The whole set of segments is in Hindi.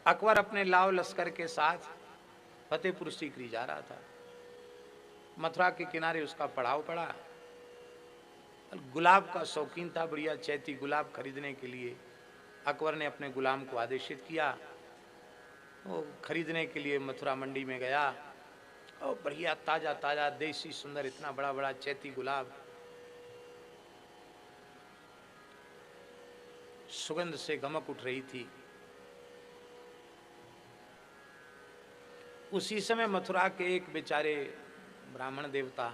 अकबर अपने लाव लश्कर के साथ फतेहपुर सीकरी जा रहा था। मथुरा के किनारे उसका पड़ाव पड़ा। गुलाब का शौकीन था, बढ़िया चैती गुलाब खरीदने के लिए अकबर ने अपने गुलाम को आदेशित किया। वो खरीदने के लिए मथुरा मंडी में गया और बढ़िया ताजा ताजा देसी सुंदर इतना बड़ा बड़ा चैती गुलाब सुगंध से गमक उठ रही थी। उसी समय मथुरा के एक बेचारे ब्राह्मण देवता,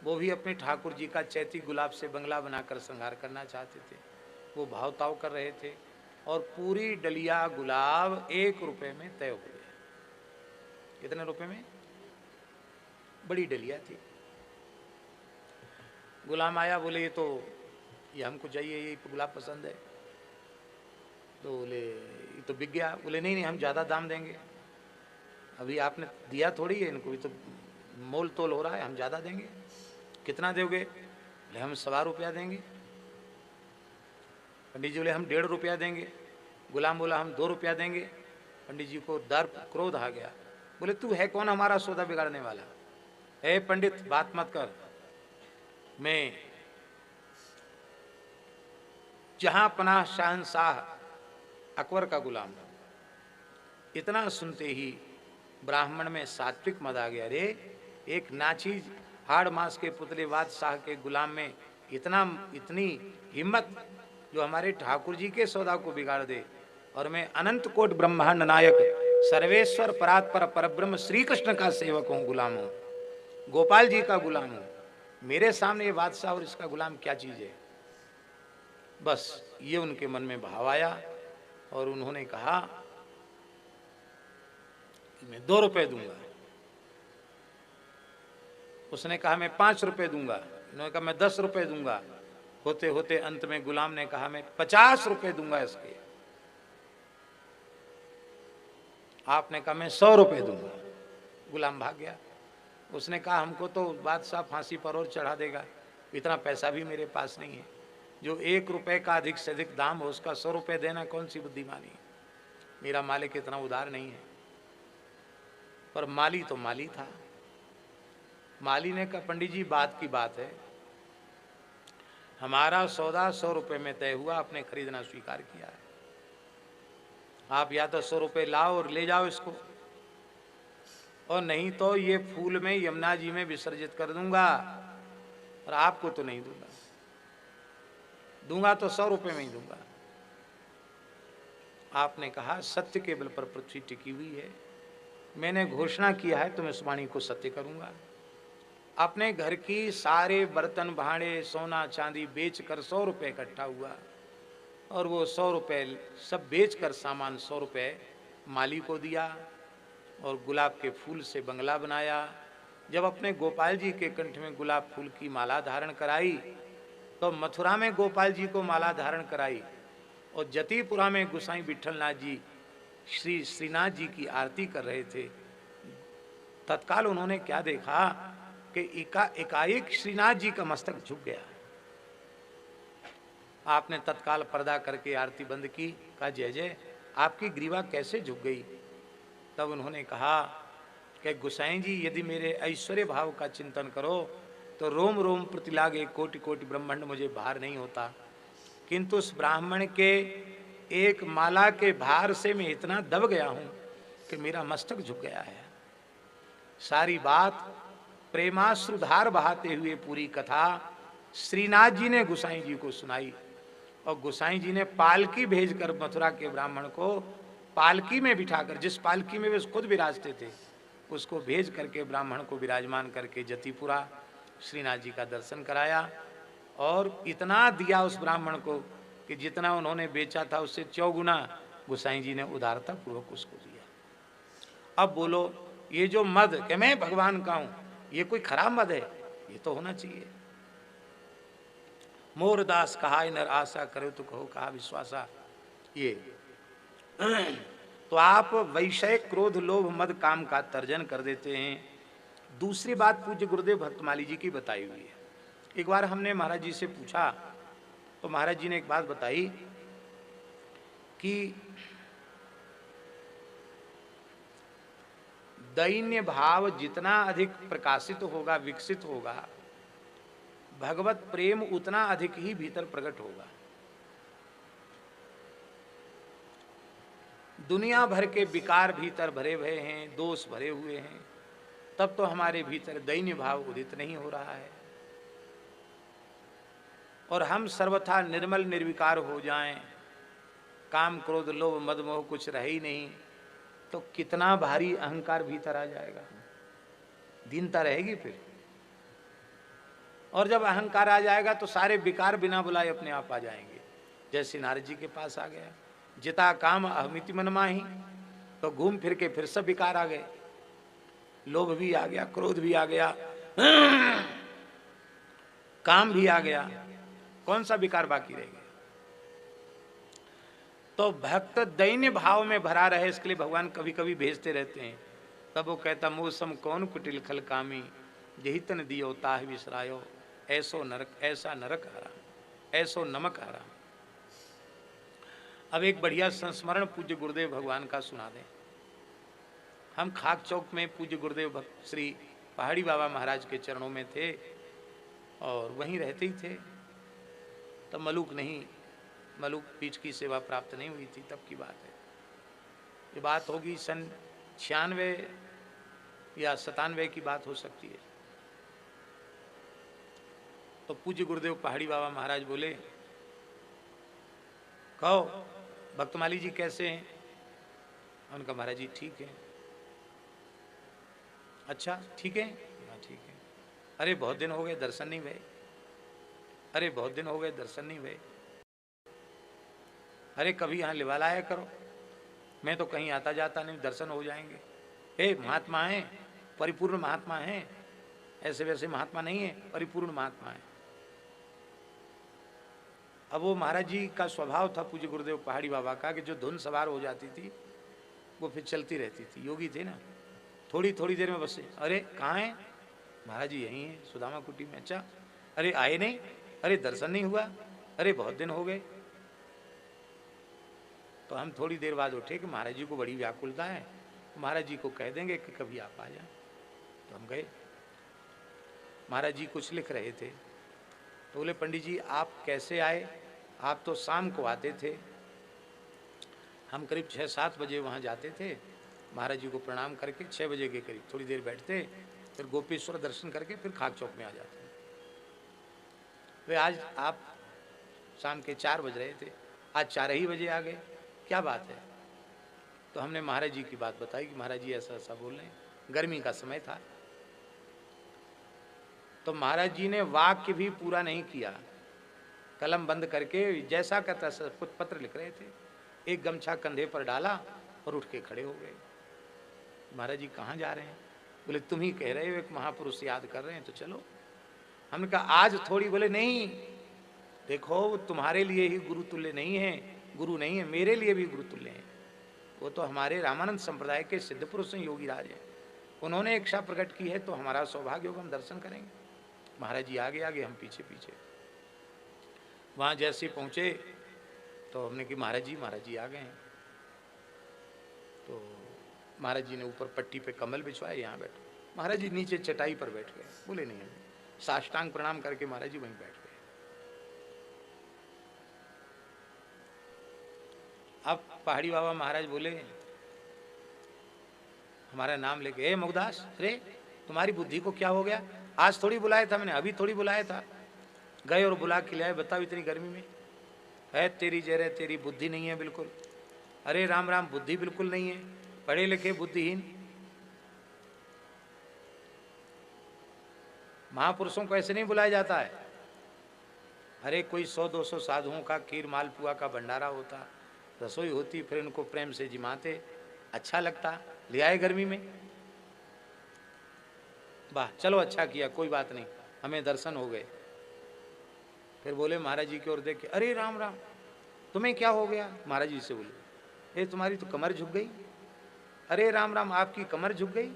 वो भी अपने ठाकुर जी का चैती गुलाब से बंगला बनाकर श्रृंगार करना चाहते थे। वो भावताव कर रहे थे और पूरी डलिया गुलाब 1 रुपए में तय हो गया। कितने रुपए में? बड़ी डलिया थी। गुलाम आया, बोले ये हमको चाहिए, ये गुलाब पसंद है। तो बोले ये तो बिक गया। बोले नहीं नहीं, हम ज़्यादा दाम देंगे, अभी आपने दिया थोड़ी है इनको, भी तो मोल तोल हो रहा है, हम ज़्यादा देंगे। कितना दोगे? बोले हम 1.25 रुपया देंगे। पंडित जी बोले हम 1.5 रुपया देंगे। गुलाम बोला हम 2 रुपया देंगे। पंडित जी को दर्प क्रोध आ गया। बोले तू है कौन हमारा सौदा बिगाड़ने वाला? हे पंडित बात मत कर, मैं जहां पनाह शहंशाह अकबर का गुलाम हूं। इतना सुनते ही ब्राह्मण में सात्विक मद आ गया। अरे एक नाचीज हाड़ मास के पुतले बादशाह के गुलाम में इतनी हिम्मत जो हमारे ठाकुर जी के सौदा को बिगाड़ दे। और मैं अनंत कोट ब्रह्मांड नायक सर्वेश्वर परात्पर परब्रह्म श्री कृष्ण का सेवक हूँ, गुलाम हूँ, गोपाल जी का गुलाम हूँ। मेरे सामने ये बादशाह और इसका गुलाम क्या चीज है? बस ये उनके मन में भाव आया और उन्होंने कहा कि मैं 2 रुपए दूंगा। उसने कहा मैं 5 रुपए दूंगा। उन्होंने कहा मैं 10 रुपए दूंगा। होते होते अंत में गुलाम ने कहा मैं 50 रुपए दूंगा इसके। आपने कहा मैं 100 रुपए दूंगा। गुलाम भाग गया। उसने कहा हमको तो बादशाह फांसी पर और चढ़ा देगा, इतना पैसा भी मेरे पास नहीं है। जो 1 रुपए का अधिक से अधिक दाम हो उसका 100 रुपए देना कौन सी बुद्धिमानी है? मेरा मालिक इतना उदार नहीं है। पर माली तो माली था। माली ने कहा पंडित जी बात की बात है, हमारा सौदा 100 रुपए में तय हुआ, आपने खरीदना स्वीकार किया है। आप या तो 100 रुपए लाओ और ले जाओ इसको, और नहीं तो ये फूल में यमुना जी में विसर्जित कर दूंगा, और आपको तो नहीं दूंगा। दूंगा तो 100 रुपए में ही दूंगा। आपने कहा सत्य के बल पर पृथ्वी टिकी हुई है, मैंने घोषणा किया है तो मैं उस वाणी को सत्य करूंगा। अपने घर की सारे बर्तन भांडे सोना चांदी बेचकर 100 रुपए इकट्ठा हुआ, और वो 100 रुपए सब बेचकर सामान 100 रुपए माली को दिया और गुलाब के फूल से बंगला बनाया। जब अपने गोपाल जी के कंठ में गुलाब फूल की माला धारण कराई तो मथुरा में गोपाल जी को माला धारण कराई, और जतीपुरा में गुसाई विठलनाथ जी श्री श्रीनाथ जी की आरती कर रहे थे। तत्काल उन्होंने क्या देखा कि एकाएक श्रीनाथ जी का मस्तक झुक गया। आपने तत्काल पर्दा करके आरती बंद की, कहा जय जय, आपकी ग्रीवा कैसे झुक गई? तब उन्होंने कहा कि गुसाई जी यदि मेरे ऐश्वर्य भाव का चिंतन करो तो रोम रोम प्रति लागे कोटि कोटि ब्रह्मांड मुझे भार नहीं होता, किंतु उस ब्राह्मण के एक माला के भार से मैं इतना दब गया हूं कि मेरा मस्तक झुक गया है। सारी बात प्रेमाश्रुधार बहाते हुए पूरी कथा श्रीनाथ जी ने गुसाई जी को सुनाई, और गुसाई जी ने पालकी भेजकर मथुरा के ब्राह्मण को पालकी में बिठाकर, जिस पालकी में वे खुद विराजते थे, उसको भेज करके ब्राह्मण को विराजमान करके जतीपुरा श्रीनाथ जी का दर्शन कराया, और इतना दिया उस ब्राह्मण को कि जितना उन्होंने बेचा था उससे 4 गुना गुसाई जी ने उदारता पूर्वक उसको दिया। अब बोलो ये जो मद कि मैं भगवान का हूं, ये कोई खराब मद है? ये तो होना चाहिए। मोरदास कहा नर आशा करो तो कहो कहा विश्वासा। ये तो आप वैषय क्रोध लोभ मद काम का तर्जन कर देते हैं। दूसरी बात पूज्य गुरुदेव भक्तमाली जी की बताई हुई है। एक बार हमने महाराज जी से पूछा तो महाराज जी ने एक बात बताई कि दैन्य भाव जितना अधिक प्रकाशित होगा, विकसित होगा, भगवत प्रेम उतना अधिक ही भीतर प्रकट होगा। दुनिया भर के विकार भीतर भरे भरे हैं, दोष भरे हुए हैं, तब तो हमारे भीतर दैन्य भाव उदित नहीं हो रहा है। और हम सर्वथा निर्मल निर्विकार हो जाएं, काम क्रोध लोभ मद मोह कुछ रहे ही नहीं, तो कितना भारी अहंकार भीतर आ जाएगा, दीनता रहेगी फिर। और जब अहंकार आ जाएगा तो सारे विकार बिना बुलाए अपने आप आ जाएंगे। जैसे नारद जी के पास आ गया, जिता काम अहमिति मन माही, तो घूम फिर के फिर सब विकार आ गए, लोभ भी आ गया, क्रोध भी आ गया, काम भी आ गया, कौन सा विकार बाकी रह गया। तो भक्त दैन्य भाव में भरा रहे, इसके लिए भगवान कभी कभी भेजते रहते हैं। तब वो कहता, मौसम कौन कुटिल खल कामी, यही तन दियो ताह विसरायो, ऐसो नरक ऐसा नरक हरा, ऐसो नमक हरा। अब एक बढ़िया संस्मरण पूज्य गुरुदेव भगवान का सुना दें। हम खाक चौक में पूज्य गुरुदेव भक्त श्री पहाड़ी बाबा महाराज के चरणों में थे और वहीं रहते ही थे। तब मलूक पीठ की सेवा प्राप्त नहीं हुई थी, तब की बात है। ये बात होगी सन 96 या 97 की बात हो सकती है। तो पूज्य गुरुदेव पहाड़ी बाबा महाराज बोले, कहो भक्तमाली जी कैसे हैं? उनका महाराज जी ठीक है। अच्छा ठीक है? हाँ ठीक है। अरे बहुत दिन हो गए दर्शन नहीं हुए, अरे बहुत दिन हो गए दर्शन नहीं हुए, अरे कभी यहाँ लिवा लाया करो, मैं तो कहीं आता जाता नहीं, दर्शन हो जाएंगे। हे महात्मा हैं, परिपूर्ण महात्मा हैं, ऐसे वैसे महात्मा नहीं है, परिपूर्ण महात्मा है। अब वो महाराज जी का स्वभाव था पूज्य गुरुदेव पहाड़ी बाबा का कि जो धुन सवार हो जाती थी वो फिर चलती रहती थी। योगी थे ना, थोड़ी थोड़ी देर में बस, अरे कहाँ हैं महाराज जी? यहीं हैं सुदामा कुटी में। अच्छा, अरे आए नहीं, अरे दर्शन नहीं हुआ, अरे बहुत दिन हो गए। तो हम थोड़ी देर बाद उठे कि महाराज जी को बड़ी व्याकुलता है, महाराज जी को कह देंगे कि कभी आप आ जाए। तो हम गए, महाराज जी कुछ लिख रहे थे। तो बोले, पंडित जी आप कैसे आए? आप तो शाम को आते थे। हम करीब 6-7 बजे वहाँ जाते थे, महाराज जी को प्रणाम करके 6 बजे के करीब थोड़ी देर बैठते, फिर गोपेश्वर दर्शन करके फिर खाक चौक में आ जाते। वे आज आप शाम के 4 बज रहे थे, आज 4 ही बजे आ गए, क्या बात है? तो हमने महाराज जी की बात बताई कि महाराज जी ऐसा ऐसा बोल रहे हैं, गर्मी का समय था। तो महाराज जी ने वाक्य भी पूरा नहीं किया, कलम बंद करके जैसा कहता कुछ पत्र लिख रहे थे, एक गमछा कंधे पर डाला और उठ के खड़े हो गए। महाराज जी कहाँ जा रहे हैं? बोले तुम ही कह रहे हो एक महापुरुष याद कर रहे हैं, तो चलो। हमने कहा आज थोड़ी। बोले नहीं, देखो वो तुम्हारे लिए ही गुरु तुल्य नहीं है, गुरु नहीं है, मेरे लिए भी गुरु तुल्य है। वो तो हमारे रामानंद संप्रदाय के सिद्ध पुरुष हैं, योगी राज हैं, उन्होंने इच्छा प्रकट की है, तो हमारा सौभाग्य होगा, हम दर्शन करेंगे। महाराज जी आगे आगे, हम पीछे पीछे। वहाँ जैसे पहुँचे तो हमने कि महाराज जी आ गए हैं। तो महाराज जी ने ऊपर पट्टी पे कमल बिछवाए, यहाँ बैठो। महाराज जी नीचे चटाई पर बैठ गए। बोले नहीं, साष्टांग प्रणाम करके महाराज जी वहीं बैठ गए। अब पहाड़ी बाबा महाराज बोले, हमारा नाम लेके, ए मुगदास, अरे तुम्हारी बुद्धि को क्या हो गया? आज थोड़ी बुलाया था मैंने, अभी थोड़ी बुलाया था, गए और बुला के लाए, बताओ इतनी गर्मी में। है तेरी जरे, तेरी बुद्धि नहीं है बिल्कुल। अरे राम राम, बुद्धि बिल्कुल नहीं है, पढ़े लिखे बुद्धिहीन। महापुरुषों को ऐसे नहीं बुलाया जाता है। अरे कोई 100-200 साधुओं का खीर मालपुआ का भंडारा होता, रसोई होती, फिर उनको प्रेम से जिमाते, अच्छा लगता, ले आए गर्मी में। वाह, चलो अच्छा किया, कोई बात नहीं, हमें दर्शन हो गए। फिर बोले महाराज जी की ओर देख के, अरे राम राम, तुम्हें क्या हो गया? महाराज जी से बोले, ए तुम्हारी तो कमर झुक गई। अरे राम राम, आपकी कमर झुक गई?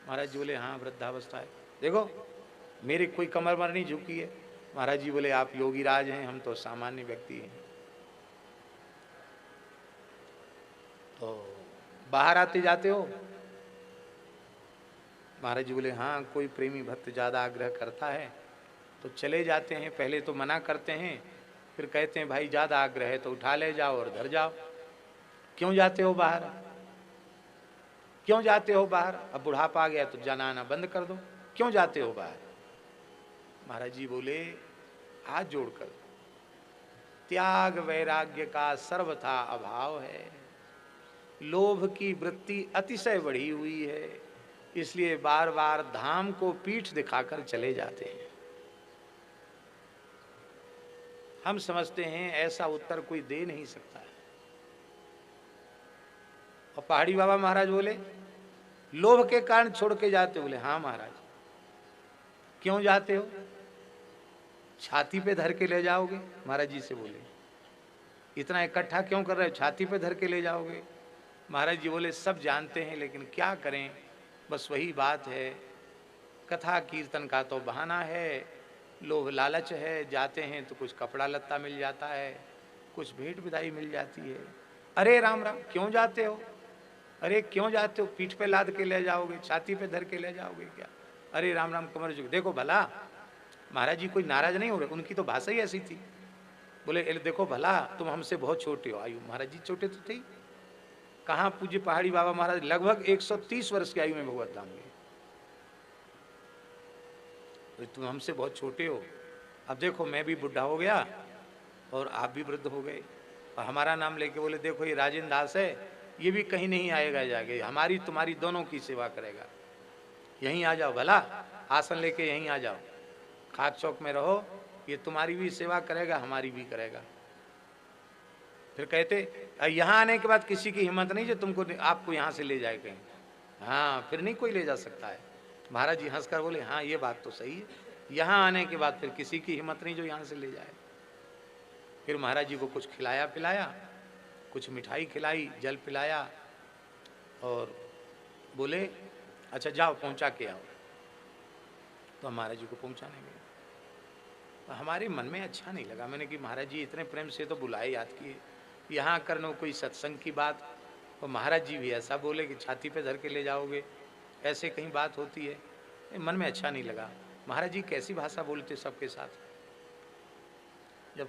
महाराज जी बोले, हाँ वृद्धावस्था है, देखो मेरी कोई कमर मर नहीं झुकी है। महाराज जी बोले, आप योगी राज हैं, हम तो सामान्य व्यक्ति हैं। तो बाहर आते जाते हो, महाराज जी बोले हाँ, कोई प्रेमी भक्त ज़्यादा आग्रह करता है तो चले जाते हैं, पहले तो मना करते हैं, फिर कहते हैं भाई ज़्यादा आग्रह है तो उठा ले जाओ और धर जाओ। क्यों जाते हो बाहर, क्यों जाते हो बाहर? अब बुढ़ापा आ गया तो जाना आना बंद कर दो, क्यों जाते हो बाहर? महाराज जी बोले हाथ जोड़कर, त्याग वैराग्य का सर्वथा अभाव है, लोभ की वृत्ति अतिशय बढ़ी हुई है, इसलिए बार बार धाम को पीठ दिखाकर चले जाते हैं। हम समझते हैं ऐसा उत्तर कोई दे नहीं सकता है। और पहाड़ी बाबा महाराज बोले लोभ के कारण छोड़ के जाते हो? बोले हाँ महाराज। क्यों जाते हो? छाती पे धर के ले जाओगे? महाराज जी से बोले इतना इकट्ठा क्यों कर रहे हो, छाती पे धर के ले जाओगे? महाराज जी बोले सब जानते हैं लेकिन क्या करें, बस वही बात है, कथा कीर्तन का तो बहाना है, लोभ लालच है, जाते हैं तो कुछ कपड़ा लत्ता मिल जाता है, कुछ भेंट विदाई मिल जाती है। अरे राम राम, क्यों जाते हो? अरे क्यों जाते हो? पीठ पे लाद के ले जाओगे, छाती पे धर के ले जाओगे क्या? अरे राम राम कमर झुक। देखो भला, महाराज जी कोई नाराज नहीं हो रहे, उनकी तो भाषा ही ऐसी थी। बोले देखो भला, तुम हमसे बहुत छोटे हो आयु। महाराज जी छोटे तो थे, कहाँ पूज्य पहाड़ी बाबा महाराज लगभग 130 वर्ष की आयु में भगवत धाम गए। तो तुम हमसे बहुत छोटे हो। अब देखो मैं भी बुढ़ा हो गया और आप भी वृद्ध हो गए, और हमारा नाम लेके बोले देखो ये राजेंद्र दास है, ये भी कहीं नहीं आएगा जाके, हमारी तुम्हारी दोनों की सेवा करेगा, यहीं आ जाओ भला, आसन लेके यहीं आ जाओ, खाक चौक में रहो, ये तुम्हारी भी सेवा करेगा हमारी भी करेगा। फिर कहते यहाँ आने के बाद किसी की हिम्मत नहीं जो तुमको आपको यहाँ से ले जाए कहीं, हाँ फिर नहीं कोई ले जा सकता है। महाराज जी हंसकर बोले हाँ ये बात तो सही है, यहाँ आने के बाद फिर किसी की हिम्मत नहीं जो यहाँ से ले जाए। फिर महाराज जी को कुछ खिलाया पिलाया, कुछ मिठाई खिलाई, जल पिलाया, और बोले अच्छा जाओ पहुँचा के आओ। तो महाराज जी को पहुँचाने गए। तो हमारे मन में अच्छा नहीं लगा, मैंने कि महाराज जी इतने प्रेम से तो बुलाए, याद किए, यहाँ करना कोई सत्संग की बात, और महाराज जी भी ऐसा बोले कि छाती पे धर के ले जाओगे, ऐसे कहीं बात होती है, मन में अच्छा नहीं लगा। महाराज जी कैसी भाषा बोलते सबके साथ। जब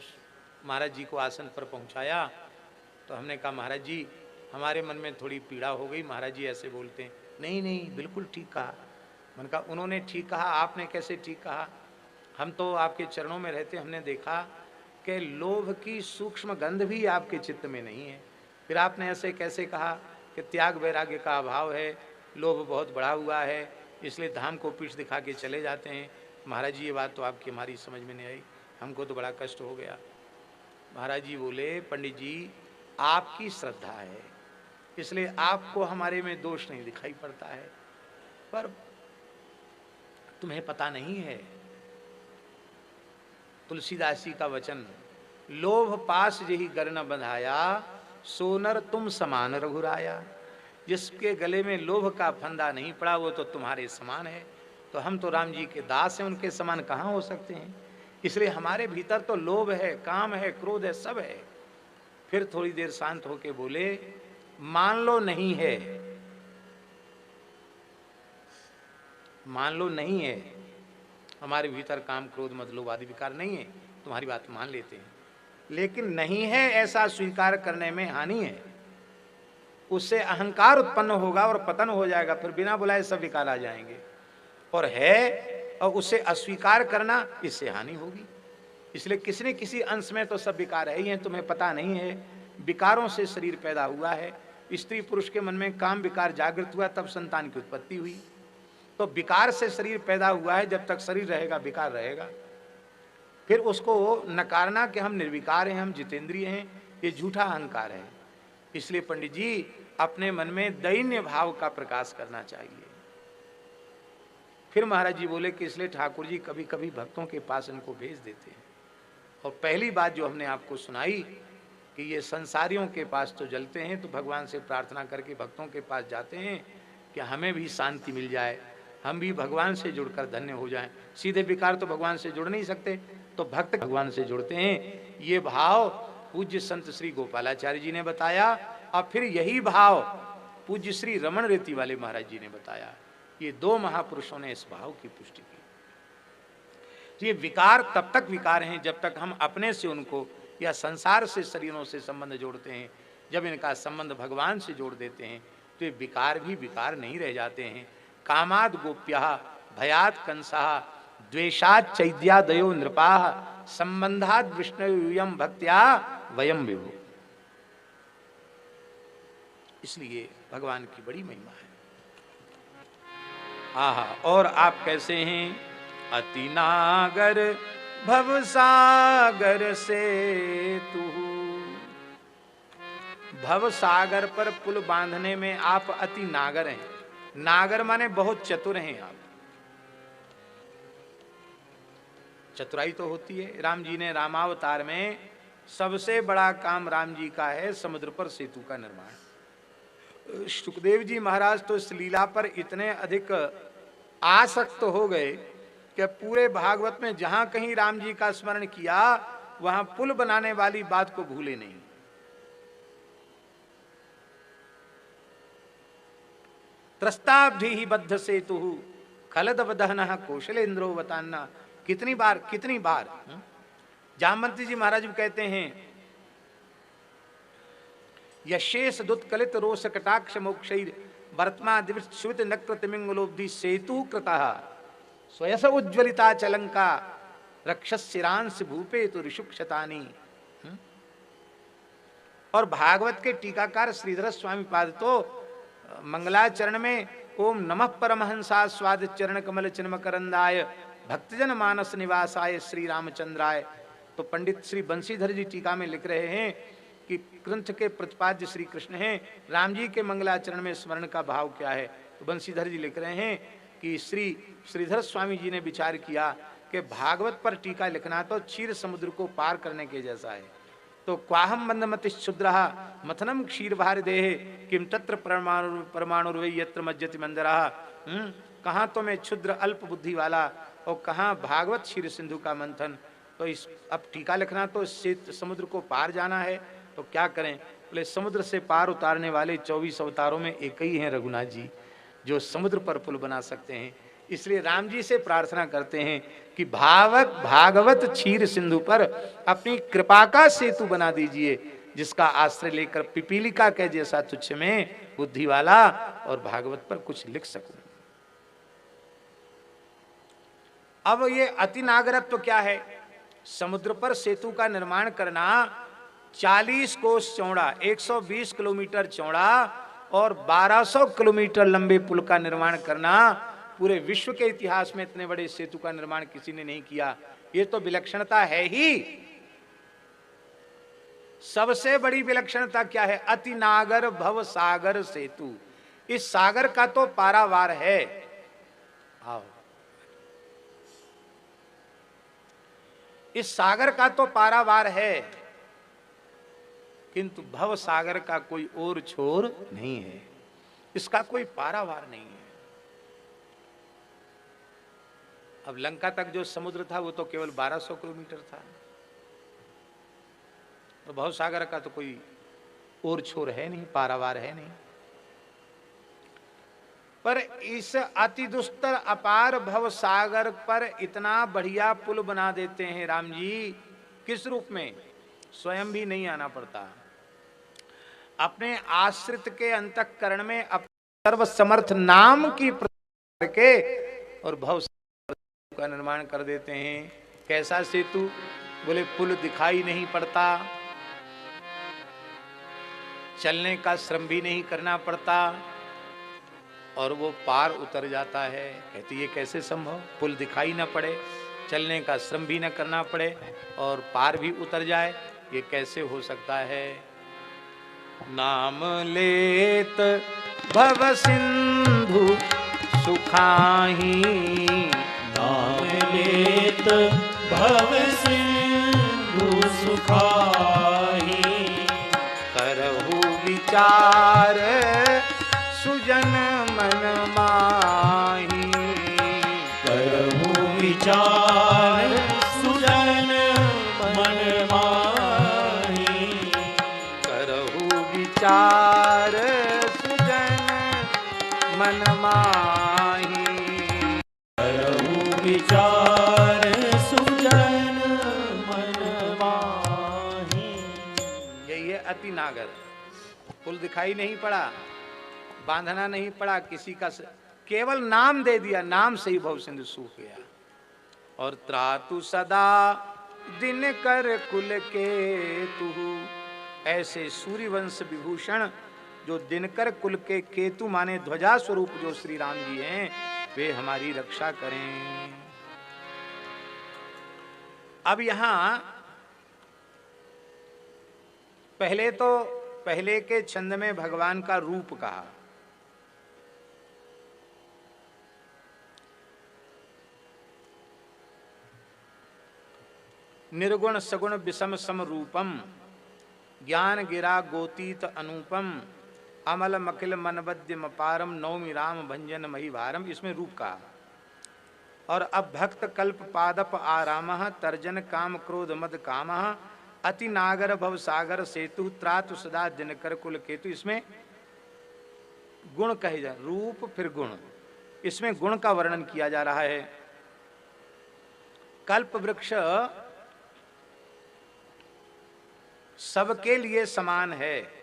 महाराज जी को आसन पर पहुंचाया तो हमने कहा महाराज जी हमारे मन में थोड़ी पीड़ा हो गई, महाराज जी ऐसे बोलते हैं। नहीं नहीं बिल्कुल ठीक कहा। मैंने कहा उन्होंने ठीक कहा, आपने कैसे ठीक कहा? हम तो आपके चरणों में रहते, हमने देखा कि लोभ की सूक्ष्म गंध भी आपके चित्त में नहीं है, फिर आपने ऐसे कैसे कहा कि त्याग वैराग्य का अभाव है, लोभ बहुत बढ़ा हुआ है, इसलिए धाम को पीठ दिखा के चले जाते हैं। महाराज जी ये बात तो आपकी हमारी समझ में नहीं आई, हमको तो बड़ा कष्ट हो गया। महाराज जी बोले पंडित जी आपकी श्रद्धा है, इसलिए आपको हमारे में दोष नहीं दिखाई पड़ता है, पर तुम्हें पता नहीं है तुलसीदास जी का वचन, लोभ पास यही गर न बंधाया, सोनर तुम समान रघुराया। जिसके गले में लोभ का फंदा नहीं पड़ा वो तो तुम्हारे समान है, तो हम तो राम जी के दास हैं, उनके समान कहाँ हो सकते हैं? इसलिए हमारे भीतर तो लोभ है, काम है, क्रोध है, सब है। फिर थोड़ी देर शांत होके बोले मान लो नहीं है, मान लो नहीं है, हमारे भीतर काम क्रोध मद लोभ आदि विकार नहीं है, तुम्हारी बात मान लेते हैं, लेकिन नहीं है ऐसा स्वीकार करने में हानि है, उससे अहंकार उत्पन्न होगा और पतन हो जाएगा, फिर बिना बुलाए सब विकार आ जाएंगे। और है और उसे अस्वीकार करना, इससे हानि होगी। इसलिए किसी न किसी अंश में तो सब विकार है ही हैं, तुम्हें पता नहीं है। विकारों से शरीर पैदा हुआ है, स्त्री पुरुष के मन में काम विकार जागृत हुआ तब संतान की उत्पत्ति हुई, तो विकार से शरीर पैदा हुआ है, जब तक शरीर रहेगा विकार रहेगा। फिर उसको नकारना कि हम निर्विकार हैं, हम जितेंद्रिय हैं, ये झूठा अहंकार है। इसलिए पंडित जी अपने मन में दैन्य भाव का प्रकाश करना चाहिए। फिर महाराज जी बोले कि इसलिए ठाकुर जी कभी कभी भक्तों के पास इनको भेज देते हैं। और पहली बात जो हमने आपको सुनाई कि ये संसारियों के पास तो जलते हैं, तो भगवान से प्रार्थना करके भक्तों के पास जाते हैं कि हमें भी शांति मिल जाए, हम भी भगवान से जुड़कर धन्य हो जाएं। सीधे विकार तो भगवान से जुड़ नहीं सकते, तो भक्त भगवान से जुड़ते हैं। ये भाव पूज्य संत श्री गोपालाचार्य जी ने बताया, और फिर यही भाव पूज्य श्री रमण रेती वाले महाराज जी ने बताया। ये दो महापुरुषों ने इस भाव की पुष्टि की। तो ये विकार तब तक विकार हैं जब तक हम अपने से उनको या संसार से शरीरों से संबंध जोड़ते हैं। जब इनका संबंध भगवान से जोड़ देते हैं तो ये विकार भी विकार नहीं रह जाते हैं। कामाद गोप्या भयात कंसा द्वेषात चैद्यादयो नृपा संबंधात विष्णुयम भक्त्या वयम विभु। इसलिए भगवान की बड़ी महिमा है। आहा, और आप कैसे हैं? अति नागर भवसागर से तू, भवसागर पर पुल बांधने में आप अति नागर हैं। नागर माने बहुत चतुर हैं आप। चतुराई तो होती है। राम जी ने रामावतार में सबसे बड़ा काम राम जी का है समुद्र पर सेतु का निर्माण। सुखदेव जी महाराज तो इस लीला पर इतने अधिक आसक्त हो गए कि पूरे भागवत में जहां कहीं राम जी का स्मरण किया वहां पुल बनाने वाली बात को भूले नहीं। त्रस्ताब्धि ही बद्ध सेतु खलद वदहन कौशलेन्द्रो वतान्ना। कितनी बार जामवंती जी महाराज भी कहते हैं यशेष दुत्कलित रोष कटाक्ष मोक्षैर वर्तमा दिवस श्रुत नक्रतिमिंगलोब्धि सेतु कृतः स्वयस उज्ज्वलिता चलंका रक्षस्यरांश भूपे तो ऋषुक्षतानी। और भागवत के टीकाकार श्रीधर स्वामी पाद तो मंगलाचरण में ओम नमः परमहंसा स्वाद चरण कमल चिन्म करंदाय भक्तजन मानस निवासाय श्री रामचंद्राय। तो पंडित श्री बंशीधर जी टीका में लिख रहे हैं कि ग्रंथ के प्रतिपाद्य श्री कृष्ण हैं, राम जी के मंगलाचरण में स्मरण का भाव क्या है। तो बंशीधर जी लिख रहे हैं कि श्रीधर स्वामी जी ने विचार किया कि भागवत पर टीका लिखना तो क्षीर समुद्र को पार करने के जैसा है। तो क्वाहम मंदमति क्षुद्र मथनम क्षीर भार देहे किम तत्र परमाणुर्वै यत्र मज्जति मंदरा। कहाँ तो मैं क्षुद्र अल्प बुद्धि वाला और कहाँ भागवत क्षीर सिंधु का मंथन। तो इस अब टीका लिखना तो समुद्र को पार जाना है तो क्या करें। बोले समुद्र से पार उतारने वाले 24 अवतारों में एक ही हैं रघुनाथ जी जो समुद्र पर पुल बना सकते हैं। इसलिए राम जी से प्रार्थना करते हैं कि भागवत क्षीर सिंधु पर अपनी कृपा का सेतु बना दीजिए जिसका आश्रय लेकर पिपीलिका के जैसा तुच्छ में बुद्धि वाला और भागवत पर कुछ लिख सकूं। अब ये अति नागरत्व क्या है? समुद्र पर सेतु का निर्माण करना 40 कोस चौड़ा 120 किलोमीटर चौड़ा और 1200 किलोमीटर लंबे पुल का निर्माण करना। पूरे विश्व के इतिहास में इतने बड़े सेतु का निर्माण किसी ने नहीं किया। ये तो विलक्षणता है ही। सबसे बड़ी विलक्षणता क्या है? अति नागर भव सागर सेतु। इस सागर का तो पारावार है। आओ, इस सागर का तो पारावार है किंतु भव सागर का कोई और छोर नहीं है। इसका कोई पारावार नहीं है। अब लंका तक जो समुद्र था वो तो केवल 1200 किलोमीटर था। तो भव सागर का तो कोई और छोर है नहीं, पारावार है नहीं। पर इस अति दुस्तर अपार भव सागर पर इतना बढ़िया पुल बना देते हैं राम जी। किस रूप में? स्वयं भी नहीं आना पड़ता, अपने आश्रित के अंतःकरण में सर्व समर्थ नाम की करके और भव का निर्माण कर देते हैं। कैसा सेतु? बोले पुल दिखाई नहीं पड़ता, चलने का श्रम भी नहीं करना पड़ता और वो पार उतर जाता है। कहती ये कैसे संभव? पुल दिखाई ना पड़े, चलने का श्रम भी न करना पड़े और पार भी उतर जाए, ये कैसे हो सकता है? नाम लेत भव सिंधु सुखाही, नाम लेत भव सिंधु सुखाही, करहु विचार सुजन मन माही, करहु विचार सुजन मन माही, करहु विचार सुजन मन माही। नागर। पुल दिखाई नहीं पड़ा, बांधना नहीं पड़ा किसी का, केवल नाम दे दिया, नाम से ही भव सिंधु सूख गया। और त्रातु सदा दिन कर कुल के तुहु, ऐसे सूर्यवंश विभूषण जो दिनकर कुल के केतु माने ध्वजा स्वरूप जो श्री राम जी हैं, वे हमारी रक्षा करें। अब यहां पहले के छंद में भगवान का रूप कहा, निर्गुण सगुण विषम सम रूपम, ज्ञान गिरा गोतीत अनुपम, अमल मकिल मनबद्यम पारम, नौमि राम भंजन मही भारम, इसमें रूप कहा। और अब भक्त कल्प पादप आराम, तर्जन काम क्रोध मद काम, अति नागर भव सागर सेतु, त्रातु सदा दिनकर कुल केतु, इसमें गुण कहे जा, रूप फिर गुण, इसमें गुण का वर्णन किया जा रहा है। कल्प वृक्ष सबके लिए समान है,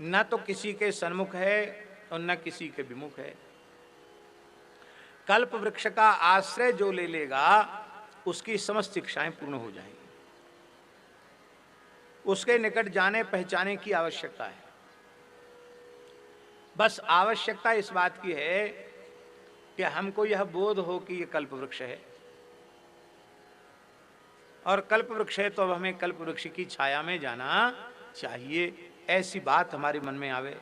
न तो किसी के सन्मुख है और न किसी के विमुख है। कल्प वृक्ष का आश्रय जो ले लेगा उसकी समस्त इच्छाएं पूर्ण हो जाएंगी। उसके निकट जाने पहचाने की आवश्यकता है, बस आवश्यकता इस बात की है कि हमको यह बोध हो कि यह कल्प वृक्ष है, और कल्प वृक्ष है तो अब हमें कल्प वृक्ष की छाया में जाना चाहिए, ऐसी बात हमारे मन में आवे।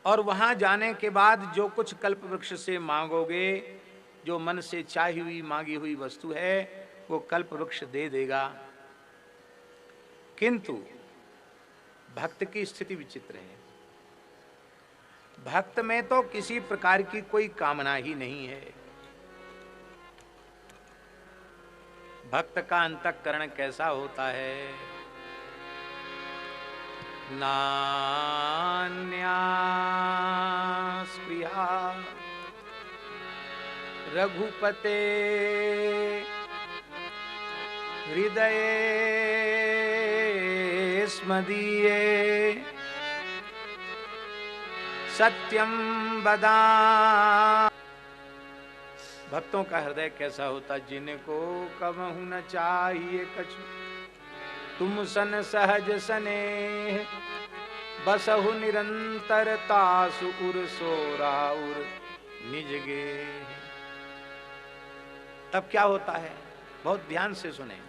और वहां जाने के बाद जो कुछ कल्प वृक्ष से मांगोगे, जो मन से चाही हुई मांगी हुई वस्तु है, वो कल्प वृक्ष दे देगा। किंतु भक्त की स्थिति विचित्र है। भक्त में तो किसी प्रकार की कोई कामना ही नहीं है। भक्त का अंतःकरण कैसा होता है? नान्यास्पृहा रघुपते हृदये स्मदीये, सत्यम बदा। भक्तों का हृदय कैसा होता? जिनको कबहु न चाहिए कछु, तुम सन सहज सनेह, बसहु निरंतर तासु उर सोराउर निज गे। तब क्या होता है? बहुत ध्यान से सुने।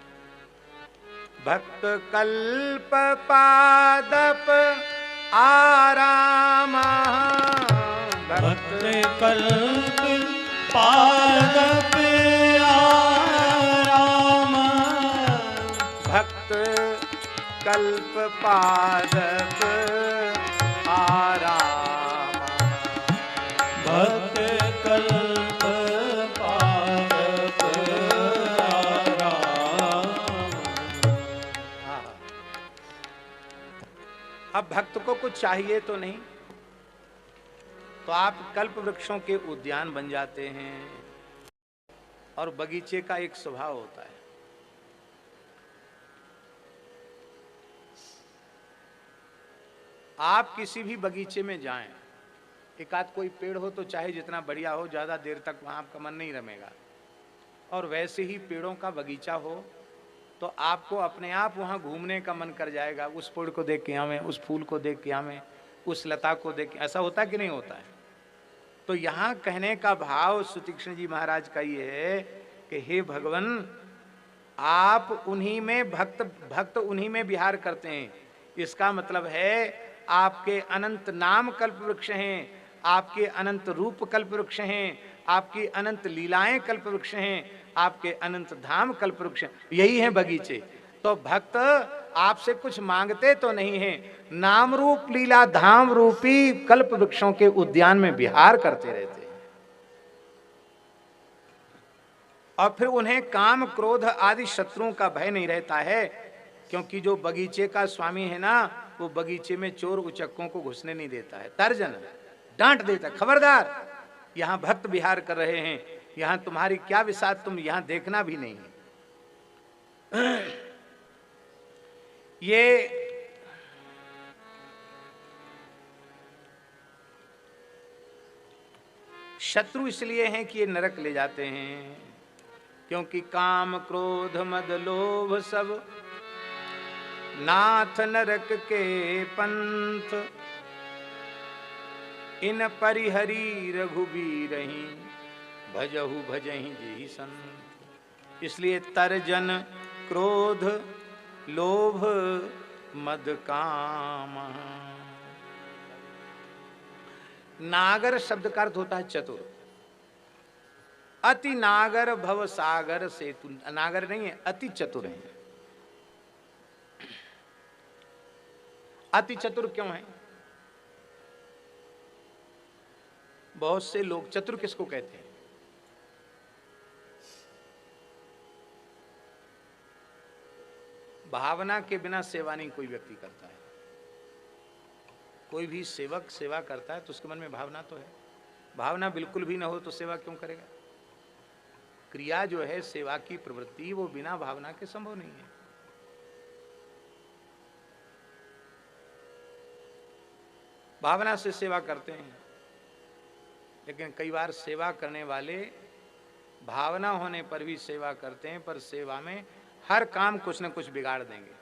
भक्त कल्प पादप आराम, भक्त कल्प पादप आराम, भक्त कल्प पादप आराम, भक्त कल्प पादप आराम। अब भक्त को कुछ चाहिए तो नहीं, तो आप कल्प वृक्षों के उद्यान बन जाते हैं। और बगीचे का एक स्वभाव होता है, आप किसी भी बगीचे में जाएं, एक आध कोई पेड़ हो तो चाहे जितना बढ़िया हो, ज्यादा देर तक वहां आपका मन नहीं रमेगा। और वैसे ही पेड़ों का बगीचा हो तो आपको अपने आप वहां घूमने का मन कर जाएगा। उस पेड़ को देख के आवें, उस फूल को देख के आवें, उस लता को देख के। ऐसा होता कि नहीं होता है? तो यहाँ कहने का भाव सुतीक्ष्ण जी महाराज का ये है कि हे भगवान, आप उन्हीं में भक्त उन्हीं में विहार करते हैं। इसका मतलब है आपके अनंत नाम कल्प वृक्ष हैं, आपके अनंत रूप कल्प वृक्ष हैं, आपकी अनंत लीलाएं कल्प वृक्ष हैं, आपके अनंत धाम कल्प वृक्ष, यही है बगीचे। तो भक्त आपसे कुछ मांगते तो नहीं है, नाम रूप लीला धाम रूपी कल्प वृक्षों के उद्यान में विहार करते रहते हैं। और फिर उन्हें काम क्रोध आदि शत्रुओं का भय नहीं रहता है, क्योंकि जो बगीचे का स्वामी है ना, वो बगीचे में चोर उचक्कों को घुसने नहीं देता है। तर्जन डांट देता, खबरदार, यहां भक्त विहार कर रहे हैं, यहां तुम्हारी क्या विसात, तुम यहां देखना भी नहीं है। ये शत्रु इसलिए हैं कि ये नरक ले जाते हैं, क्योंकि काम क्रोध मद लोभ सब नाथ नरक के पंथ, इन परिहरी रघुबीरहि भजहु भजहि जेहि संत। इसलिए तर्जन क्रोध लोभ मद काम। नागर शब्द का अर्थ होता है चतुर। अति नागर भव सागर से, नागर नहीं है, अति चतुर है। अति चतुर क्यों है? बहुत से लोग, चतुर किसको कहते हैं? भावना के बिना सेवा नहीं कोई व्यक्ति करता है। कोई भी सेवक सेवा करता है तो उसके मन में भावना तो है। भावना बिल्कुल भी ना हो तो सेवा क्यों करेगा? क्रिया जो है सेवा की प्रवृत्ति, वो बिना भावना के संभव नहीं है। भावना से सेवा करते हैं, लेकिन कई बार सेवा करने वाले भावना होने पर भी सेवा करते हैं, पर सेवा में हर काम कुछ न कुछ बिगाड़ देंगे।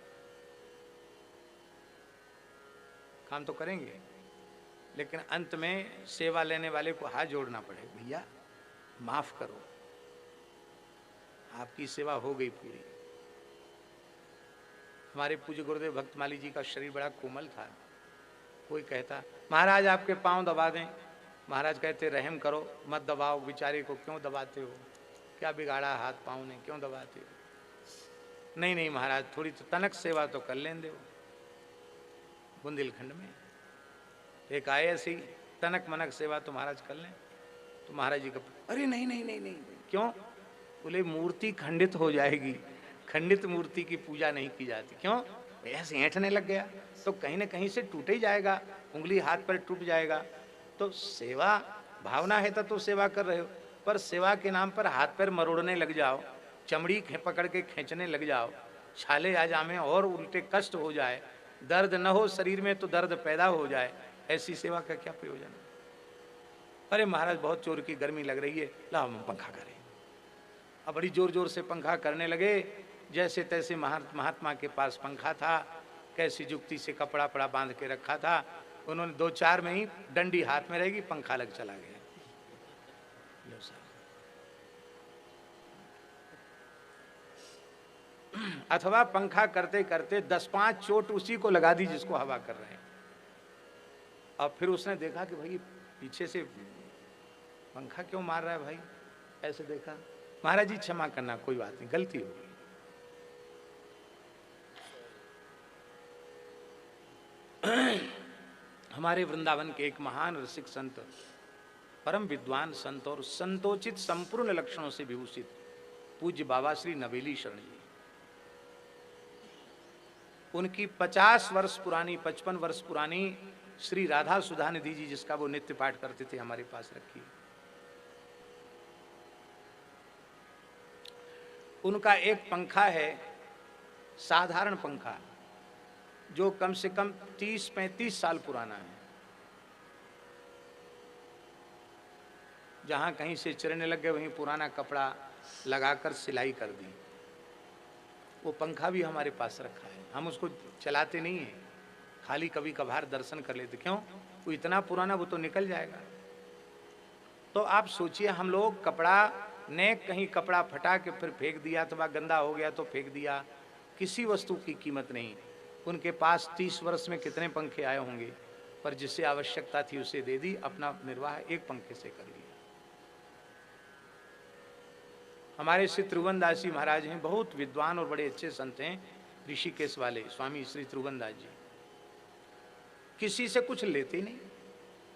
काम तो करेंगे, लेकिन अंत में सेवा लेने वाले को हाथ जोड़ना पड़ेगा, भैया माफ करो, आपकी सेवा हो गई पूरी। हमारे पूज्य गुरुदेव भक्तमाली जी का शरीर बड़ा कोमल था। कोई कहता महाराज आपके पांव दबा दें, महाराज कहते रहम करो, मत दबाओ, बेचारे को क्यों दबाते हो, क्या बिगाड़ा हाथ पांव ने, क्यों दबाते हो? नहीं नहीं महाराज, थोड़ी तो तनक सेवा तो कर लें दो। बुंदेलखंड में एक आए ऐसी तनक मनक सेवा तो महाराज कर लें, तो महाराज जी का अरे नहीं नहीं नहीं नहीं, क्यों? बोले मूर्ति खंडित हो जाएगी, खंडित मूर्ति की पूजा नहीं की जाती। क्यों? ऐसे ऐंठने लग गया तो कहीं ना कहीं से टूट ही जाएगा, उंगली हाथ पर टूट जाएगा। तो सेवा भावना है तो सेवा कर रहे हो, पर सेवा के नाम पर हाथ पैर मरोड़ने लग जाओ, चमड़ी पकड़ के खींचने लग जाओ, छाले आ जामे और उल्टे कष्ट हो जाए, दर्द न हो शरीर में तो दर्द पैदा हो जाए, ऐसी सेवा का क्या प्रयोजन? अरे महाराज बहुत जोर की गर्मी लग रही है, लाओ हम पंखा करें। अब बड़ी जोर जोर से पंखा करने लगे, जैसे तैसे महात्मा के पास पंखा था, कैसी जुक्ति से कपड़ा पड़ा बांध के रखा था, उन्होंने 2-4 में ही डंडी हाथ में रहेगी, पंखा लग चला गया। अथवा पंखा करते करते 10-5 चोट उसी को लगा दी जिसको हवा कर रहे हैं। अब फिर उसने देखा कि भाई पीछे से पंखा क्यों मार रहा है भाई, ऐसे देखा, महाराज जी क्षमा करना, कोई बात नहीं, गलती होगी। हमारे वृंदावन के एक महान रसिक संत, परम विद्वान संत और संतोचित संपूर्ण लक्षणों से विभूषित पूज्य बाबा श्री नवेली शरण जी, उनकी 50 वर्ष पुरानी 55 वर्ष पुरानी श्री राधा सुधा निधि जी, जिसका वो नित्य पाठ करते थे, हमारे पास रखी। उनका एक पंखा है, साधारण पंखा, जो कम से कम 30-35 साल पुराना है। जहां कहीं से चिरने लग गए वहीं पुराना कपड़ा लगाकर सिलाई कर दी। वो पंखा भी हमारे पास रखा है, हम उसको चलाते नहीं हैं, खाली कभी कभार दर्शन कर लेते। क्यों? वो इतना पुराना, वो तो निकल जाएगा। तो आप सोचिए, हम लोग कपड़ा ने कहीं कपड़ा फटा के फिर फेंक दिया, अथवा गंदा हो गया तो फेंक दिया, किसी वस्तु की कीमत नहीं। उनके पास 30 वर्ष में कितने पंखे आए होंगे, पर जिसे आवश्यकता थी उसे दे दी, अपना निर्वाह एक पंखे से कर लिया। हमारे श्री त्रिभुवनदास जी महाराज हैं, बहुत विद्वान और बड़े अच्छे संत हैं, ऋषिकेश वाले स्वामी श्री त्रिभुवनदास जी, किसी से कुछ लेते नहीं,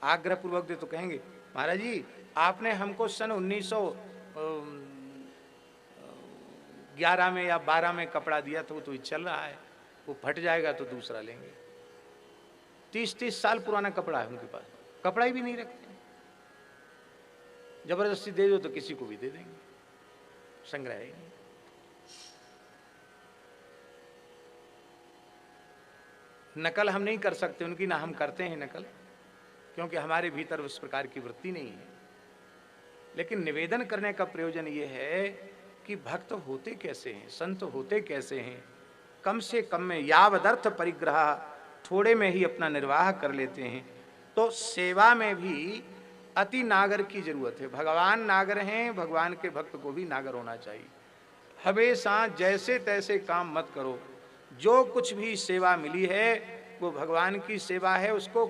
आग्रह पूर्वक दे तो कहेंगे महाराज जी आपने हमको सन 1911 में या 12 में कपड़ा दिया था, वो तो चल रहा है, वो फट जाएगा तो दूसरा लेंगे। 30-30 साल पुराना कपड़ा है उनके पास, कपड़ा ही भी नहीं रखते, जबरदस्ती दे दो तो किसी को भी दे देंगे, संग्रह ही नहीं। नकल हम नहीं कर सकते उनकी, ना हम करते हैं नकल, क्योंकि हमारे भीतर उस प्रकार की वृत्ति नहीं है। लेकिन निवेदन करने का प्रयोजन ये है कि भक्त होते कैसे हैं, संत होते कैसे हैं। कम से कम में यावदर्थ परिग्रह, थोड़े में ही अपना निर्वाह कर लेते हैं। तो सेवा में भी अति नागर की जरूरत है। भगवान नागर हैं, भगवान के भक्त को भी नागर होना चाहिए। हमेशा जैसे तैसे काम मत करो। जो कुछ भी सेवा मिली है वो भगवान की सेवा है, उसको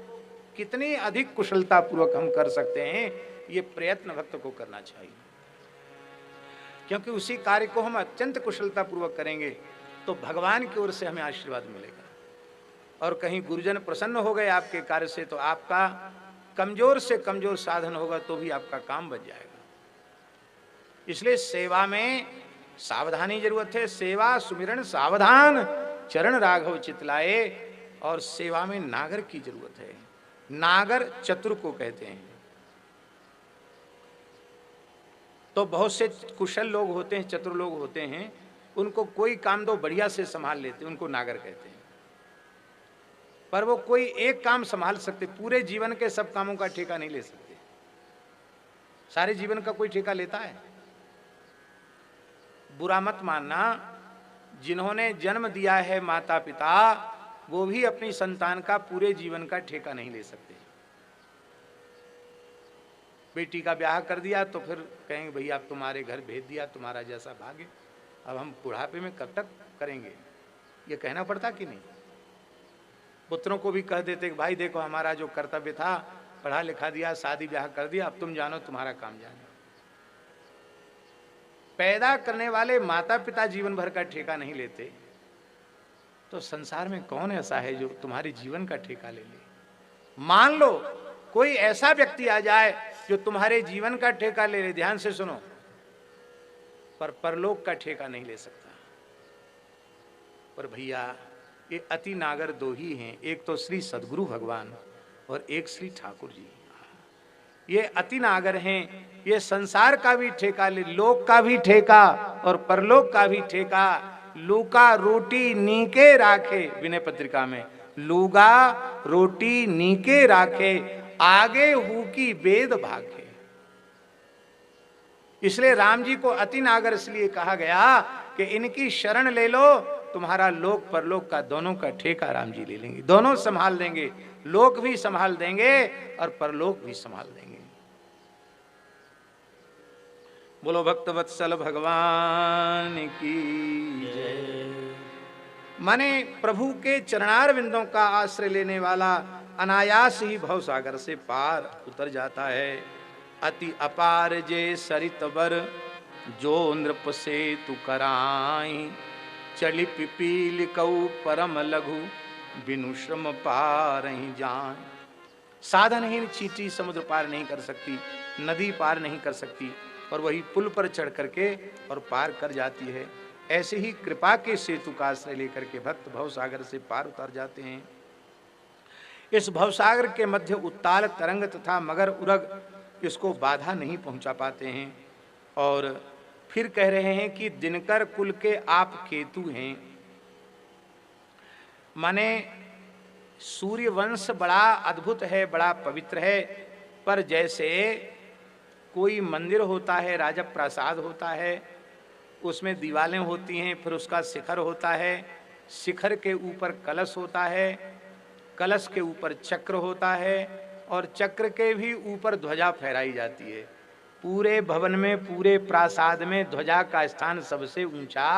कितनी अधिक कुशलता पूर्वक हम कर सकते हैं, ये प्रयत्न भक्त को करना चाहिए। क्योंकि उसी कार्य को हम अत्यंत कुशलता पूर्वक करेंगे तो भगवान की ओर से हमें आशीर्वाद मिलेगा। और कहीं गुरुजन प्रसन्न हो गए आपके कार्य से तो आपका कमजोर से कमजोर साधन होगा तो भी आपका काम बच जाएगा। इसलिए सेवा में सावधानी जरूरत है। सेवा सुमिरन सावधान, चरण राघव चितलाए। और सेवा में नागर की जरूरत है। नागर चतुर को कहते हैं। तो बहुत से कुशल लोग होते हैं, चतुर लोग होते हैं, उनको कोई काम दो बढ़िया से संभाल लेते, उनको नागर कहते हैं। पर वो कोई एक काम संभाल सकते, पूरे जीवन के सब कामों का ठेका नहीं ले सकते। सारे जीवन का कोई ठेका लेता है? बुरा मत मानना, जिन्होंने जन्म दिया है माता पिता, वो भी अपनी संतान का पूरे जीवन का ठेका नहीं ले सकते। बेटी का ब्याह कर दिया तो फिर कहेंगे भैया अब तुम्हारे घर भेज दिया, तुम्हारा जैसा भाग्य, अब हम बुढ़ापे में कब तक करेंगे। ये कहना पड़ता कि नहीं? पुत्रों को भी कह देते कि भाई देखो हमारा जो कर्तव्य था, पढ़ा लिखा दिया, शादी ब्याह कर दिया, अब तुम जानो तुम्हारा काम जाने। पैदा करने वाले माता पिता जीवन भर का ठेका नहीं लेते, तो संसार में कौन ऐसा है जो तुम्हारे जीवन का ठेका ले ले। मान लो कोई ऐसा व्यक्ति आ जाए जो तुम्हारे जीवन का ठेका ले ले, ध्यान से सुनो, पर परलोक का ठेका नहीं ले सकता। पर भैया ये अति नागर दो ही हैं, एक तो श्री सद्गुरु भगवान और एक श्री ठाकुर जी। ये अति नागर हैं, ये संसार का भी ठेका ले, लोक का भी ठेका और परलोक का भी ठेका। लूका रोटी नीके राखे, विनय पत्रिका में, लूगा रोटी नीके राखे, आगे हु की वेद भागे। इसलिए राम जी को अति नागर इसलिए कहा गया कि इनकी शरण ले लो, तुम्हारा लोक परलोक का दोनों का ठेका राम जी ले लेंगे, दोनों संभाल देंगे, लोक भी संभाल देंगे और परलोक भी संभाल देंगे। बोलो भक्त वत्सल भगवान की जय। माने प्रभु के चरणार बिंदों का आश्रय लेने वाला अनायास ही भव सागर से पार उतर जाता है। अति अपार जे सरित बर, जो नृप से तु कराई, चली पिपील कऊ परम लघु, बिनु श्रम पार ही जान। साधनहीन चींटी समुद्र पार नहीं कर सकती, नदी पार नहीं कर सकती, और वही पुल पर चढ़ करके और पार कर जाती है। ऐसे ही कृपा के सेतु का आश्रय लेकर के भक्त भवसागर से पार उतर जाते हैं। इस भवसागर के मध्य उत्ताल तरंग तथा मगर उरग इसको बाधा नहीं पहुंचा पाते हैं। और फिर कह रहे हैं कि दिनकर कुल के आप केतु हैं। माने सूर्य वंश बड़ा अद्भुत है, बड़ा पवित्र है, पर जैसे कोई मंदिर होता है, राजा प्रासाद होता है, उसमें दीवारें होती हैं, फिर उसका शिखर होता है, शिखर के ऊपर कलश होता है, कलश के ऊपर चक्र होता है, और चक्र के भी ऊपर ध्वजा फहराई जाती है। पूरे भवन में, पूरे प्रासाद में ध्वजा का स्थान सबसे ऊंचा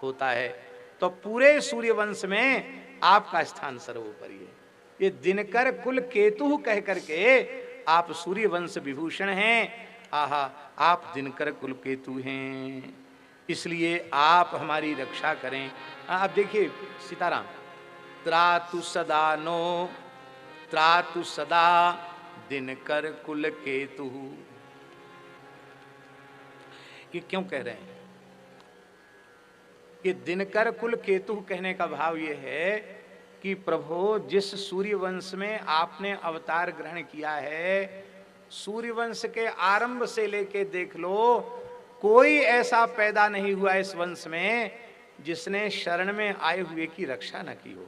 होता है। तो पूरे सूर्यवंश में आपका स्थान सर्वोपरि है। ये दिनकर कुल केतु कह करके आप सूर्यवंश विभूषण हैं। आहा, आप दिनकर कुल केतु हैं, इसलिए आप हमारी रक्षा करें। अब देखिए सीताराम, त्रातु सदा नो, त्रातु सदा दिनकर कुल केतु। ये क्यों कह रहे हैं? ये दिनकर कुल केतु कहने का भाव ये है कि प्रभु जिस सूर्यवंश में आपने अवतार ग्रहण किया है, सूर्यवंश के आरंभ से लेके देख लो, कोई ऐसा पैदा नहीं हुआ इस वंश में जिसने शरण में आए हुए की रक्षा न की हो।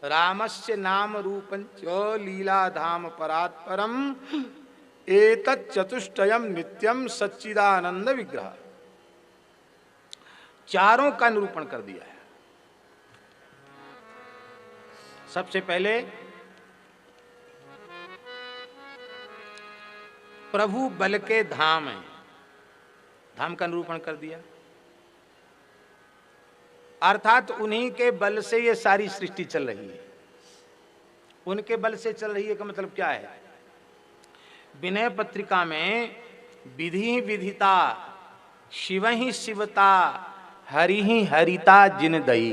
रामस्य नाम रूपंच लीला धाम परात् परम एतत् चतुष्टयम नित्यम सच्चिदानंद विग्रह। चारों का निरूपण कर दिया है। सबसे पहले प्रभु बल के धाम है, धाम का निरूपण कर दिया, अर्थात उन्हीं के बल से ये सारी सृष्टि चल रही है। उनके बल से चल रही है का मतलब क्या है? विनय पत्रिका में विधि विधिता शिव ही शिवता हरि ही हरिता जिन दई।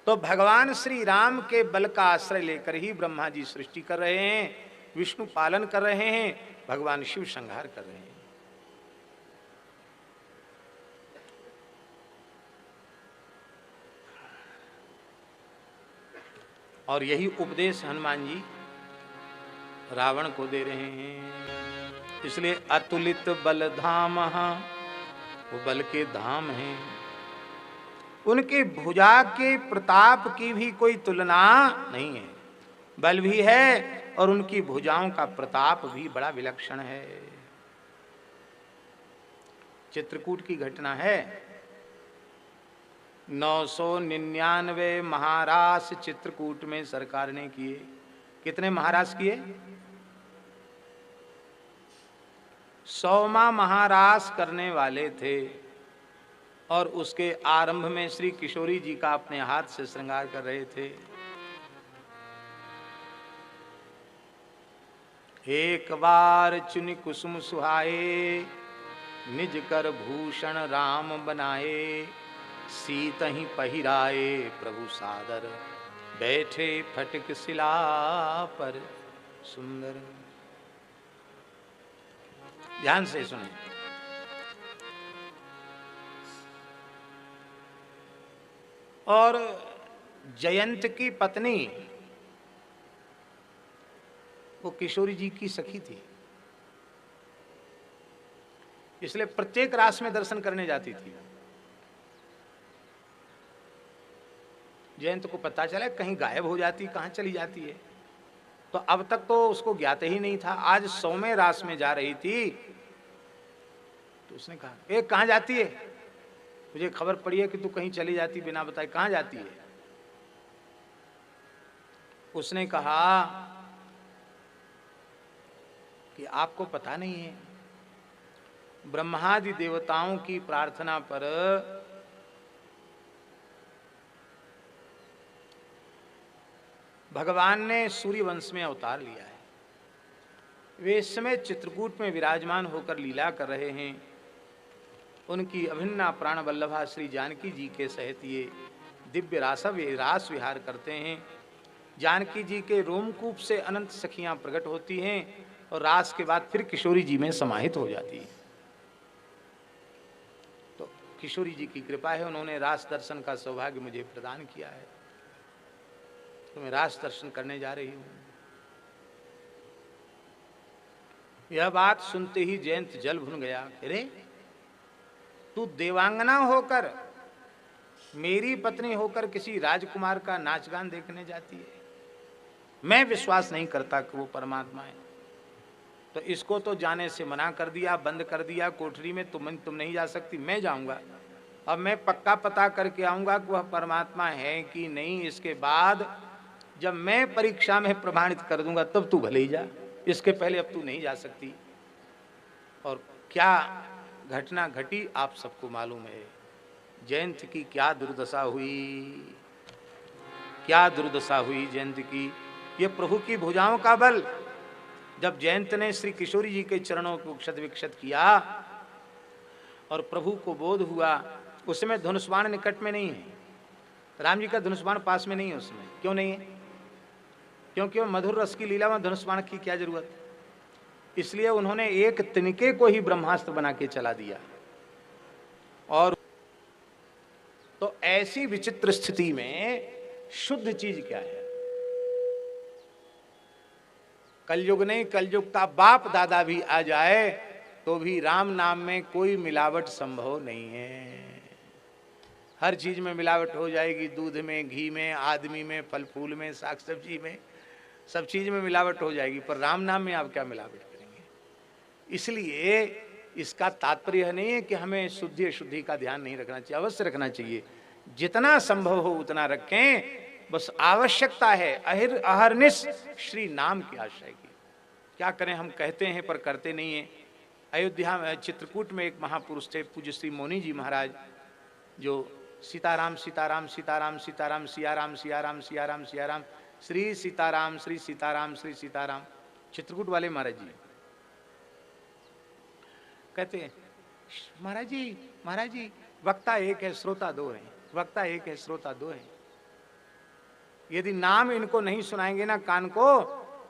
तो भगवान श्री राम के बल का आश्रय लेकर ही ब्रह्मा जी सृष्टि कर रहे हैं, विष्णु पालन कर रहे हैं, भगवान शिव संहार कर रहे हैं। और यही उपदेश हनुमान जी रावण को दे रहे हैं। इसलिए अतुलित बल धाम, वो बल के धाम हैं। उनके भुजा के प्रताप की भी कोई तुलना नहीं है। बल भी है और उनकी भुजाओं का प्रताप भी बड़ा विलक्षण है। चित्रकूट की घटना है। 999 महारास चित्रकूट में सरकार ने किए। कितने महारास किए? 100वां महारास करने वाले थे। और उसके आरंभ में श्री किशोरी जी का अपने हाथ से श्रृंगार कर रहे थे। एक बार चुनि कुसुम सुहाए, निज कर भूषण राम बनाए, सीत ही पहिराए प्रभु सादर, बैठे फटक शिला पर सुंदर। ध्यान से सुने। और जयंत की पत्नी वो किशोरी जी की सखी थी, इसलिए प्रत्येक रास में दर्शन करने जाती थी। जयंत को पता चला कहीं गायब हो जाती, कहाँ चली जाती है। तो अब तक तो उसको ज्ञात ही नहीं था। आज 100वें रास में जा रही थी तो उसने कहा, ए कहाँ जाती है? मुझे खबर पड़ी है कि तू कहीं चली जाती बिना बताए, कहाँ जाती है? उसने कहा कि आपको पता नहीं है, ब्रह्मादि देवताओं की प्रार्थना पर भगवान ने सूर्य वंश में अवतार लिया है। वे इस समय चित्रकूट में विराजमान होकर लीला कर रहे हैं। उनकी अभिन्ना प्राण वल्लभा श्री जानकी जी के सहित ये दिव्य रास विहार करते हैं। जानकी जी के रोमकूप से अनंत सखियां प्रकट होती हैं और रास के बाद फिर किशोरी जी में समाहित हो जाती है। तो किशोरी जी की कृपा है, उन्होंने रास दर्शन का सौभाग्य मुझे प्रदान किया है, तो मैं रास दर्शन करने जा रही हूं। यह बात सुनते ही जयंत जल भुन गया। अरे तू देवांगना होकर, मेरी पत्नी होकर किसी राजकुमार का नाच गान देखने जाती है? मैं विश्वास नहीं करता कि वो परमात्मा है। तो इसको तो जाने से मना कर दिया, बंद कर दिया कोठरी में। तुम नहीं जा सकती, मैं जाऊंगा। अब मैं पक्का पता करके आऊंगा कि वह परमात्मा है कि नहीं। इसके बाद जब मैं परीक्षा में प्रमाणित कर दूंगा तब तू भले ही जा, इसके पहले अब तू नहीं जा सकती। और क्या घटना घटी आप सबको मालूम है। जयंत की क्या दुर्दशा हुई, क्या दुर्दशा हुई जयंत की। ये प्रभु की भुजाओं का बल। जब जयंत ने श्री किशोरी जी के चरणों को क्षत विक्षत किया और प्रभु को बोध हुआ, उस समय धनुष्बाण निकट में नहीं है। राम जी का धनुष्बाण पास में नहीं है उसमें। क्यों नहीं है? क्योंकि वो मधुर रस की लीला में धनुष्बाण की क्या जरूरत। इसलिए उन्होंने एक तिनके को ही ब्रह्मास्त्र बना के चला दिया। और तो ऐसी विचित्र स्थिति में शुद्ध चीज क्या है? कलयुग नहीं, कलयुग का बाप दादा भी आ जाए तो भी राम नाम में कोई मिलावट संभव नहीं है। हर चीज में मिलावट हो जाएगी, दूध में, घी में, आदमी में, फल फूल में, साग सब्जी में, सब चीज में मिलावट हो जाएगी, पर राम नाम में आप क्या मिलावट करेंगे। इसलिए इसका तात्पर्य यह नहीं है कि हमें शुद्धि अशुद्धि का ध्यान नहीं रखना चाहिए, अवश्य रखना चाहिए, जितना संभव हो उतना रखें। बस आवश्यकता है अहरनिश श्री नाम की आश्रय की। क्या करें, हम कहते हैं पर करते नहीं हैं। अयोध्या में चित्रकूट में एक महापुरुष थे, पूज्य श्री मौनी जी महाराज, जो सीताराम सीताराम सीताराम सीताराम सियाराम सियाराम सियाराम सियाराम श्री सीताराम श्री सीताराम श्री सीताराम, चित्रकूट वाले महाराज जी कहते हैं, महाराज जी वक्ता एक है श्रोता दो है, वक्ता एक है श्रोता दो है। यदि नाम इनको नहीं सुनाएंगे ना कान को,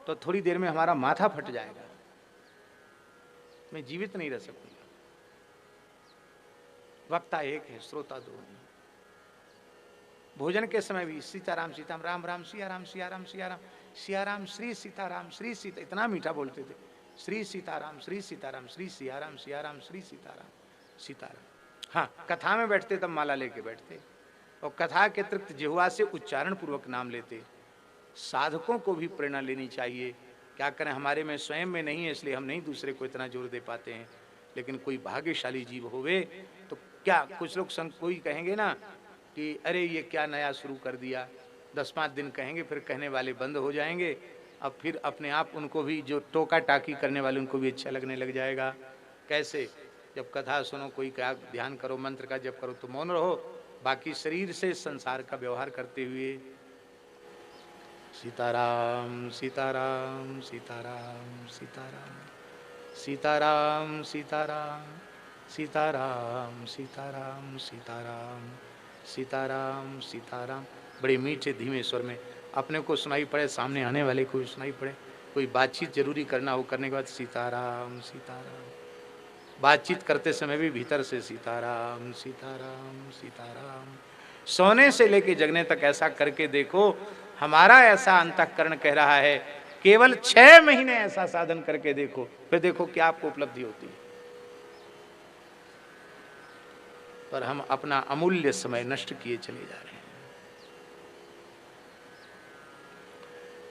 तो थोड़ी देर में हमारा माथा फट जाएगा, मैं जीवित नहीं रह सकूंगा। वक्ता एक है श्रोता दो है। भोजन के समय भी सीताराम सीताराम राम राम सियाराम सियाराम सियाराम सियाराम श्री सीताराम श्री सीता, इतना मीठा बोलते थे, श्री सीताराम श्री सीताराम श्री सियाराम सियाराम श्री सीताराम सीताराम। हाँ, कथा में बैठते तब माला लेके बैठते, और कथा के अतिरिक्त जिह्वा से उच्चारण पूर्वक नाम लेते। साधकों को भी प्रेरणा लेनी चाहिए। क्या करें, हमारे में स्वयं में नहीं है, इसलिए हम नहीं दूसरे को इतना जोर दे पाते हैं। लेकिन कोई भाग्यशाली जीव होवे तो क्या, कुछ लोग कोई कहेंगे ना कि अरे ये क्या नया शुरू कर दिया, 10-5 दिन कहेंगे, फिर कहने वाले बंद हो जाएंगे। अब फिर अपने आप उनको भी, जो टोका टाकी करने वाले, उनको भी अच्छा लगने लग जाएगा। कैसे, जब कथा सुनो, कोई क्या ध्यान करो, मंत्र का जप करो तो मौन रहो, बाकी शरीर से संसार का व्यवहार करते हुए सीताराम सीताराम सीताराम सीताराम सीताराम सीताराम सीताराम सीताराम सीताराम सीताराम सीताराम, बड़े मीठे धीमे स्वर में अपने को सुनाई पड़े, सामने आने वाले को भी सुनाई पड़े। कोई बातचीत जरूरी करना हो, करने के बाद सीताराम सीताराम, बातचीत करते समय भी भीतर से सीताराम सीताराम सीताराम। सोने से लेके जगने तक ऐसा करके देखो, हमारा ऐसा अंतःकरण कह रहा है, केवल 6 महीने ऐसा साधन करके देखो, फिर देखो क्या आपको उपलब्धि होती है। पर हम अपना अमूल्य समय नष्ट किए चले जा रहे हैं।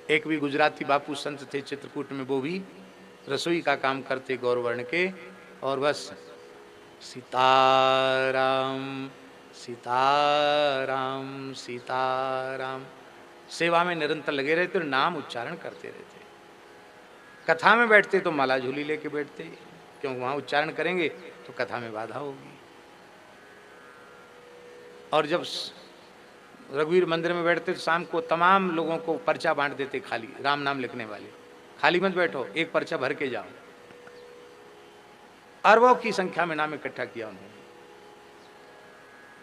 एक भी गुजराती बापू संत थे चित्रकूट में, वो भी रसोई का काम करते गौरवर्ण के, और बस सीताराम सीताराम सीताराम सेवा में निरंतर लगे रहते और नाम उच्चारण करते रहते। कथा में बैठते तो माला झोली लेके बैठते, क्योंकि वहां उच्चारण करेंगे तो कथा में बाधा होगी। और जब रघुवीर मंदिर में बैठते तो शाम को तमाम लोगों को पर्चा बांट देते, खाली राम नाम लिखने वाले, खाली मत बैठो, एक पर्चा भर के जाओ। अरबों की संख्या में नाम इकट्ठा किया उन्होंने।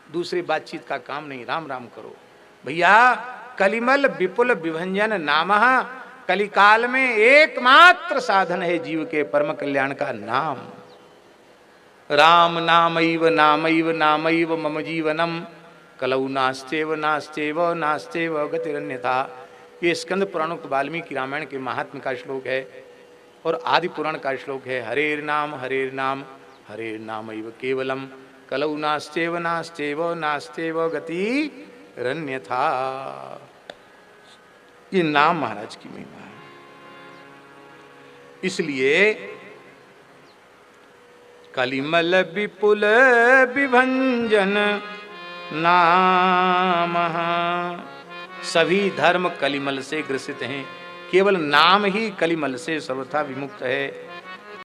दूसरी बातचीत का काम नहीं, राम राम करो भैया। कलिमल विपुल विभंजन नामः, कलिकाल में एकमात्र साधन है जीव के परम कल्याण का नाम। राम नामैव नामैव नामैव मम जीवनम, कलौ नास्तेव नास्तेव नास्तेव गतिरन्यथा। ये स्कंद पुराण वाल्मीकि रामायण के महात्म्य का श्लोक है और आदि पुराण का श्लोक है। हरेर नाम हरेर नामैव केवलम, कलौ नास्तेव नास्तेव नास्तेव गतिरन्यथा। ये नाम महाराज की महिमा है। इसलिए कलिमल विपुल विभंजन नाम, सभी धर्म कलिमल से ग्रसित हैं, केवल नाम ही कलिमल से सर्वथा विमुक्त है।